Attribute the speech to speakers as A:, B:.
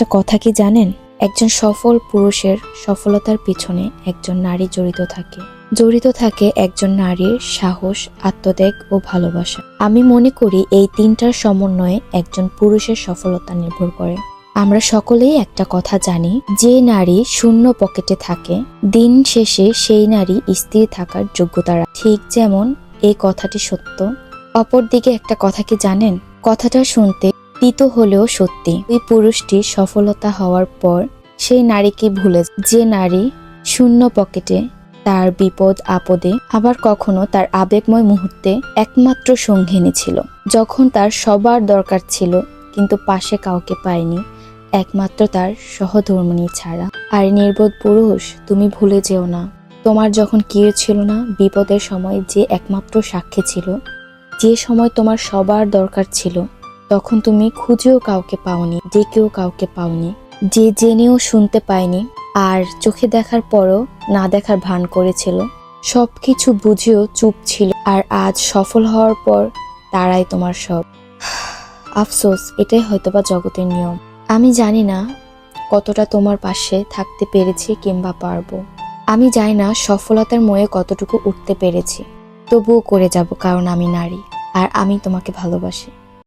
A: একটা কথা কি জানেন? একজন সফল পুরুষের সফলতার পিছনে একজন নারী জড়িত থাকে একজন নারীর সাহস, আত্মত্যাগ ও ভালোবাসা। আমি মনে করি এই তিনটার সমন্বয়ে একজন পুরুষের সফলতা নির্ভর করে। আমরা সকলেই একটা কথা জানি, যে নারী শূন্য পকেটে থাকে দিন শেষে সেই নারী স্থির থাকার যোগ্যতা রাখে। ঠিক যেমন এই কথাটি সত্য, অপরদিকে একটা কথা কি জানেন? কথাটা শুনতে তিতো হলেও সত্যি। ওই পুরুষটি সফলতা হওয়ার পর সেই নারীকে ভুলে যায়, যে নারী শূন্য পকেটে তার বিপদ আপদে, আবার কখনো তার আবেগময় মুহূর্তে একমাত্র সঙ্গিনী ছিল, যখন তার সবার দরকার ছিল কিন্তু পাশে কাউকে পায়নি, একমাত্র তার সহধর্মিণী ছাড়া। আর নির্বোধ পুরুষ, তুমি ভুলে যেও না, তোমার যখন কেউ ছিল না, বিপদের সময় যে একমাত্র সাক্ষী ছিল, যে সময় তোমার সবার দরকার ছিল, তখন তুমি খুঁজেও কাউকে পাওনি, ডেকেও কাউকে পাওনি, যে জেনেও শুনতে পায়নি, আর চোখে দেখার পরও না দেখার ভান করেছিল, সবকিছু বুঝেও চুপ ছিল। আর আজ সফল হওয়ার পর তারাই তোমার সব। আফসোস, এটাই হয়তোবা জগতের নিয়ম। আমি জানি না কতটা তোমার পাশে থাকতে পেরেছি কিংবা পারবো। আমি জানি না সফলতার মোহে কতটুকু উঠতে পেরেছি, তবুও করে যাব, কারণ আমি নারী আর আমি তোমাকে ভালোবাসি।